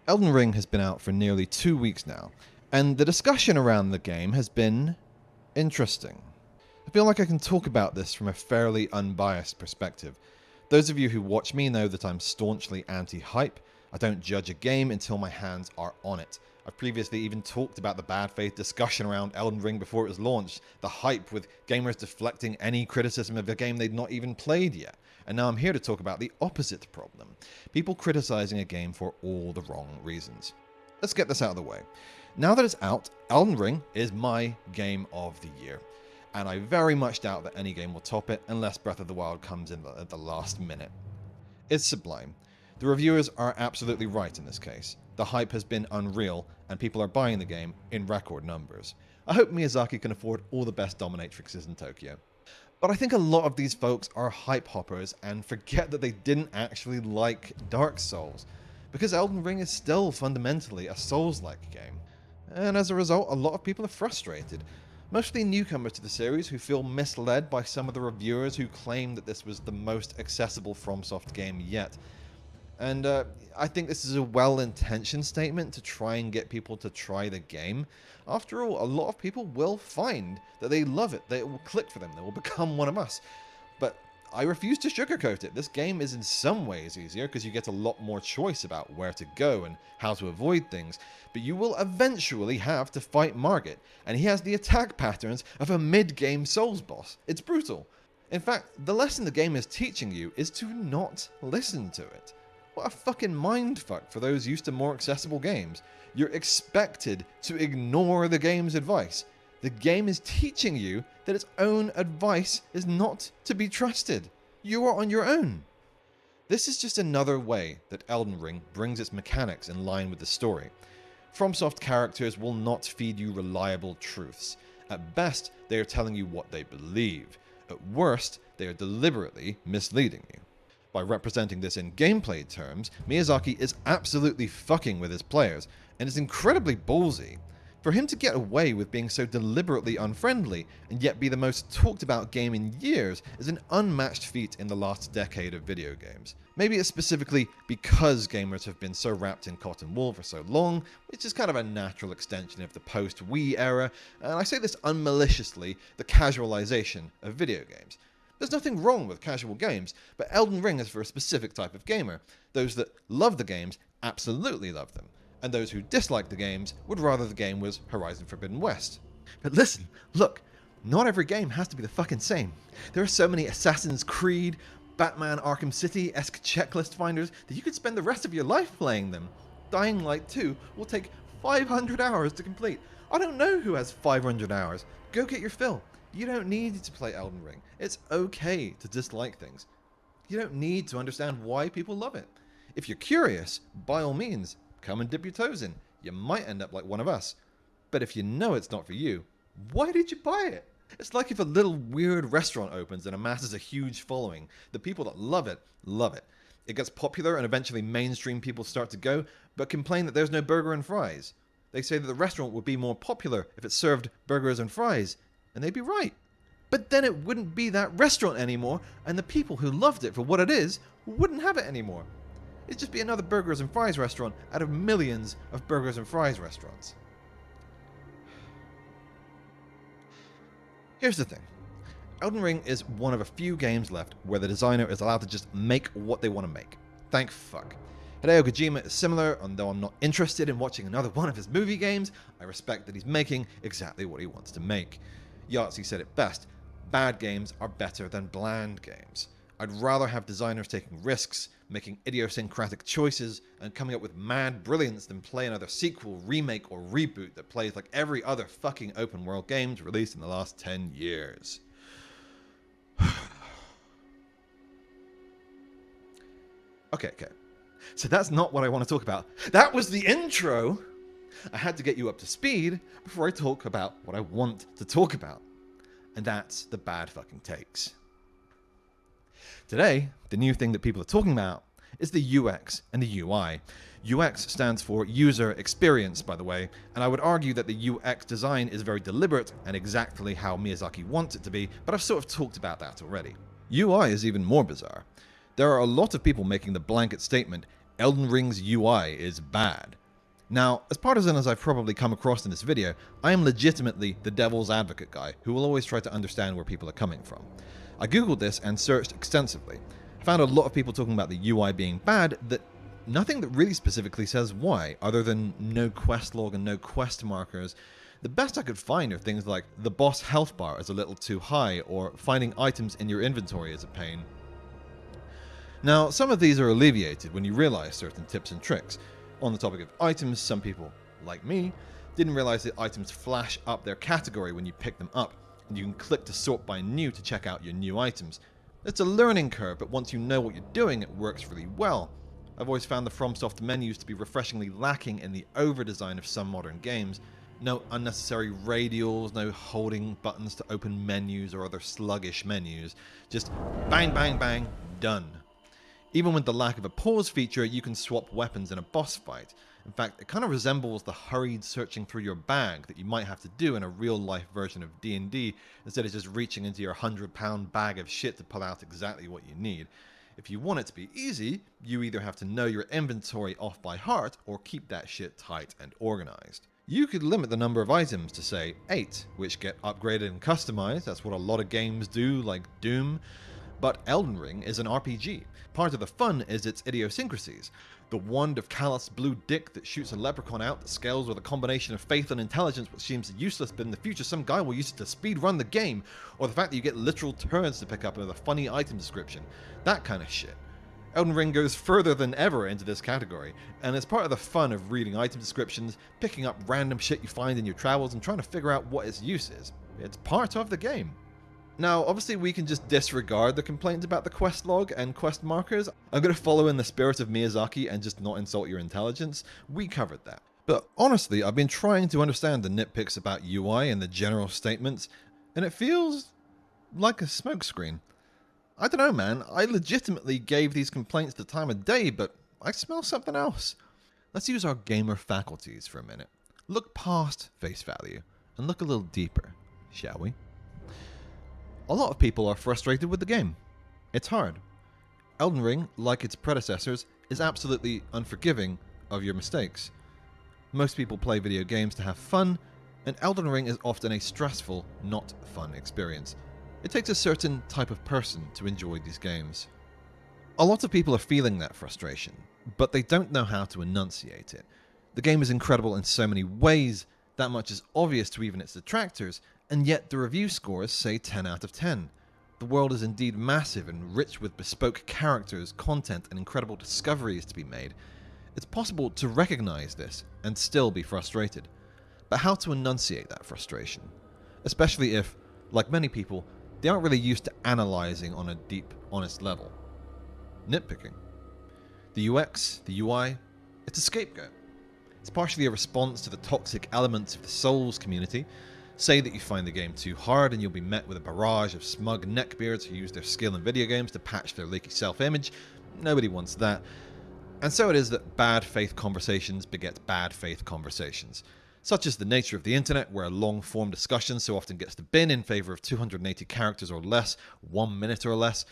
Elden Ring has been out for nearly 2 weeks now, and the discussion around the game has been interesting. I feel like I can talk about this from a fairly unbiased perspective. Those of you who watch me know that I'm staunchly anti-hype. I don't judge a game until my hands are on it. I've previously even talked about the bad faith discussion around Elden Ring before it was launched, the hype with gamers deflecting any criticism of a game they'd not even played yet. And now I'm here to talk about the opposite problem, people criticizing a game for all the wrong reasons. Let's get this out of the way. Now that it's out, Elden Ring is my game of the year, and I very much doubt that any game will top it unless Breath of the Wild comes in at the last minute. It's sublime. The reviewers are absolutely right in this case. The hype has been unreal, and people are buying the game in record numbers. I hope Miyazaki can afford all the best dominatrixes in Tokyo. But I think a lot of these folks are hype hoppers and forget that they didn't actually like Dark Souls, because Elden Ring is still fundamentally a Souls-like game. And as a result, a lot of people are frustrated. Mostly newcomers to the series who feel misled by some of the reviewers who claim that this was the most accessible FromSoft game yet. And I think this is a well-intentioned statement to try and get people to try the game. After all, a lot of people will find that they love it, that it will click for them, they will become one of us. But I refuse to sugarcoat it. This game is in some ways easier because you get a lot more choice about where to go and how to avoid things. But you will eventually have to fight Margit, and he has the attack patterns of a mid-game Souls boss. It's brutal. In fact, the lesson the game is teaching you is to not listen to it. What a fucking mindfuck for those used to more accessible games. You're expected to ignore the game's advice. The game is teaching you that its own advice is not to be trusted. You are on your own. This is just another way that Elden Ring brings its mechanics in line with the story. FromSoft characters will not feed you reliable truths. At best, they are telling you what they believe. At worst, they are deliberately misleading you. By representing this in gameplay terms, Miyazaki is absolutely fucking with his players, and is incredibly ballsy. For him to get away with being so deliberately unfriendly, and yet be the most talked about game in years, is an unmatched feat in the last decade of video games. Maybe it's specifically because gamers have been so wrapped in cotton wool for so long, which is kind of a natural extension of the post-Wii era, and I say this unmaliciously, the casualization of video games. There's nothing wrong with casual games, but Elden Ring is for a specific type of gamer. Those that love the games absolutely love them, and those who dislike the games would rather the game was Horizon Forbidden West. But listen, look, not every game has to be the fucking same. There are so many Assassin's Creed, Batman Arkham City-esque checklist finders that you could spend the rest of your life playing them. Dying Light 2 will take 500 hours to complete. I don't know who has 500 hours. Go get your fill. You don't need to play Elden Ring. It's okay to dislike things. You don't need to understand why people love it. If you're curious, by all means, come and dip your toes in. You might end up like one of us. But if you know it's not for you, why did you buy it? It's like if a little weird restaurant opens and amasses a huge following. The people that love it, love it. It gets popular and eventually mainstream people start to go, but complain that there's no burger and fries. They say that the restaurant would be more popular if it served burgers and fries. And they'd be right. But then it wouldn't be that restaurant anymore, and the people who loved it for what it is wouldn't have it anymore. It'd just be another burgers and fries restaurant out of millions of burgers and fries restaurants. Here's the thing. Elden Ring is one of a few games left where the designer is allowed to just make what they want to make. Thank fuck. Hideo Kojima is similar, and though I'm not interested in watching another one of his movie games, I respect that he's making exactly what he wants to make. Yahtzee said it best, bad games are better than bland games. I'd rather have designers taking risks, making idiosyncratic choices, and coming up with mad brilliance than play another sequel, remake, or reboot that plays like every other fucking open world games released in the last 10 years. Okay. So that's not what I want to talk about. That was the intro! I had to get you up to speed before I talk about what I want to talk about. And that's the bad fucking takes. Today, the new thing that people are talking about is the UX and the UI. UX stands for user experience, by the way, and I would argue that the UX design is very deliberate and exactly how Miyazaki wants it to be, but I've sort of talked about that already. UI is even more bizarre. There are a lot of people making the blanket statement, Elden Ring's UI is bad. Now, as partisan as I've probably come across in this video, I am legitimately the devil's advocate guy who will always try to understand where people are coming from. I googled this and searched extensively. I found a lot of people talking about the UI being bad, that nothing that really specifically says why, other than no quest log and no quest markers. The best I could find are things like the boss health bar is a little too high, or finding items in your inventory is a pain. Now, some of these are alleviated when you realize certain tips and tricks. On the topic of items, some people, like me, didn't realize that items flash up their category when you pick them up, and you can click to sort by new to check out your new items. It's a learning curve, but once you know what you're doing, it works really well. I've always found the FromSoft menus to be refreshingly lacking in the over-design of some modern games. No unnecessary radials, no holding buttons to open menus or other sluggish menus. Just bang, bang, bang, done. Even with the lack of a pause feature, you can swap weapons in a boss fight. In fact, it kind of resembles the hurried searching through your bag that you might have to do in a real-life version of D&D, instead of just reaching into your 100-pound bag of shit to pull out exactly what you need. If you want it to be easy, you either have to know your inventory off by heart, or keep that shit tight and organized. You could limit the number of items to, say, 8, which get upgraded and customized. That's what a lot of games do, like Doom. But Elden Ring is an RPG. Part of the fun is its idiosyncrasies. The wand of callous blue dick that shoots a leprechaun out that scales with a combination of faith and intelligence, which seems useless, but in the future some guy will use it to speedrun the game. Or the fact that you get literal turds to pick up with a funny item description. That kind of shit. Elden Ring goes further than ever into this category, and it's part of the fun of reading item descriptions, picking up random shit you find in your travels, and trying to figure out what its use is. It's part of the game. Now, obviously we can just disregard the complaints about the quest log and quest markers. I'm going to follow in the spirit of Miyazaki and just not insult your intelligence. We covered that. But honestly, I've been trying to understand the nitpicks about UI and the general statements, and it feels like a smokescreen. I don't know, man. I legitimately gave these complaints the time of day, but I smell something else. Let's use our gamer faculties for a minute. Look past face value and look a little deeper, shall we? A lot of people are frustrated with the game. It's hard. Elden Ring, like its predecessors, is absolutely unforgiving of your mistakes. Most people play video games to have fun, and Elden Ring is often a stressful, not fun experience. It takes a certain type of person to enjoy these games. A lot of people are feeling that frustration, but they don't know how to enunciate it. The game is incredible in so many ways, that much is obvious to even its detractors, and yet the review scores say 10 out of 10. The world is indeed massive and rich with bespoke characters, content, and incredible discoveries to be made. It's possible to recognize this and still be frustrated. But how to enunciate that frustration? Especially if, like many people, they aren't really used to analyzing on a deep, honest level. Nitpicking. The UX, the UI, it's a scapegoat. It's partially a response to the toxic elements of the Souls community. Say that you find the game too hard and you'll be met with a barrage of smug neckbeards who use their skill in video games to patch their leaky self-image. Nobody wants that. And so it is that bad faith conversations beget bad faith conversations. Such is the nature of the internet, where a long-form discussion so often gets the bin in favor of 280 characters or less, 1 minute or less.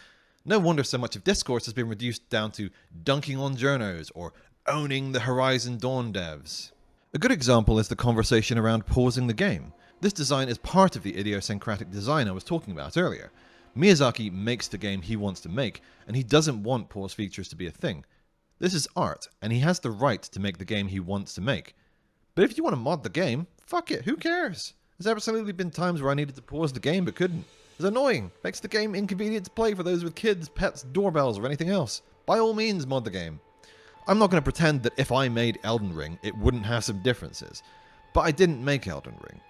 No wonder so much of discourse has been reduced down to dunking on journos or owning the Horizon Dawn devs. A good example is the conversation around pausing the game. This design is part of the idiosyncratic design I was talking about earlier. Miyazaki makes the game he wants to make, and he doesn't want pause features to be a thing. This is art, and he has the right to make the game he wants to make. But if you want to mod the game, fuck it, who cares? There's absolutely been times where I needed to pause the game but couldn't. It's annoying, makes the game inconvenient to play for those with kids, pets, doorbells, or anything else. By all means, mod the game. I'm not going to pretend that if I made Elden Ring, it wouldn't have some differences. But I didn't make Elden Ring.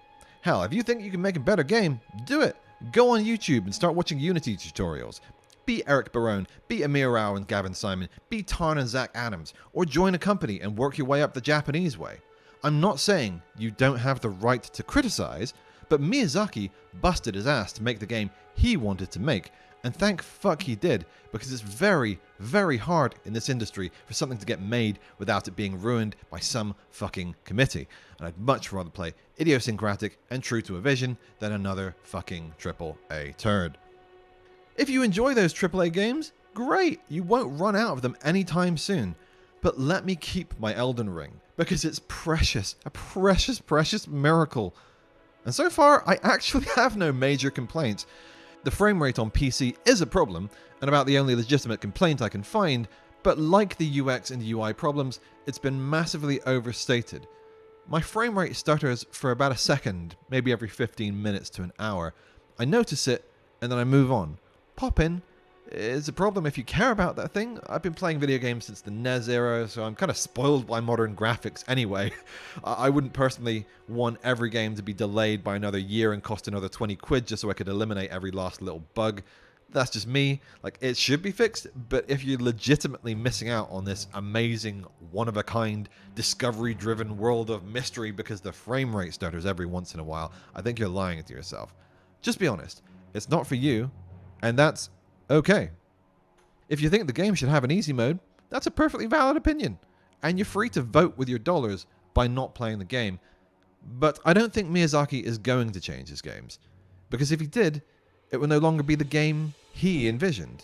Hell, if you think you can make a better game, do it. Go on YouTube and start watching Unity tutorials. Be Eric Barone, be Amir Rao and Gavin Simon, be Tarn and Zach Adams, or join a company and work your way up the Japanese way. I'm not saying you don't have the right to criticize, but Miyazaki busted his ass to make the game he wanted to make, and thank fuck he did, because it's very, very hard in this industry for something to get made without it being ruined by some fucking committee. And I'd much rather play idiosyncratic and true to a vision than another fucking AAA turd. If you enjoy those AAA games, great, you won't run out of them anytime soon. but let me keep my Elden Ring, because it's precious, a precious, precious miracle. And so far, I actually have no major complaints. The frame rate on PC is a problem, and about the only legitimate complaint I can find, but like the UX and UI problems, it's been massively overstated. My frame rate stutters for about a second, maybe every 15 minutes to an hour. I notice it, and then I move on. Pop in. It's a problem if you care about that thing. I've been playing video games since the NES era, so I'm kind of spoiled by modern graphics anyway. I wouldn't personally want every game to be delayed by another year and cost another 20 quid just so I could eliminate every last little bug. That's just me. Like, it should be fixed, but if you're legitimately missing out on this amazing, one-of-a-kind, discovery-driven world of mystery because the frame rate stutters every once in a while, I think you're lying to yourself. Just be honest. It's not for you, and that's okay. If you think the game should have an easy mode, that's a perfectly valid opinion, and you're free to vote with your dollars by not playing the game. But I don't think Miyazaki is going to change his games, because if he did, it would no longer be the game he envisioned.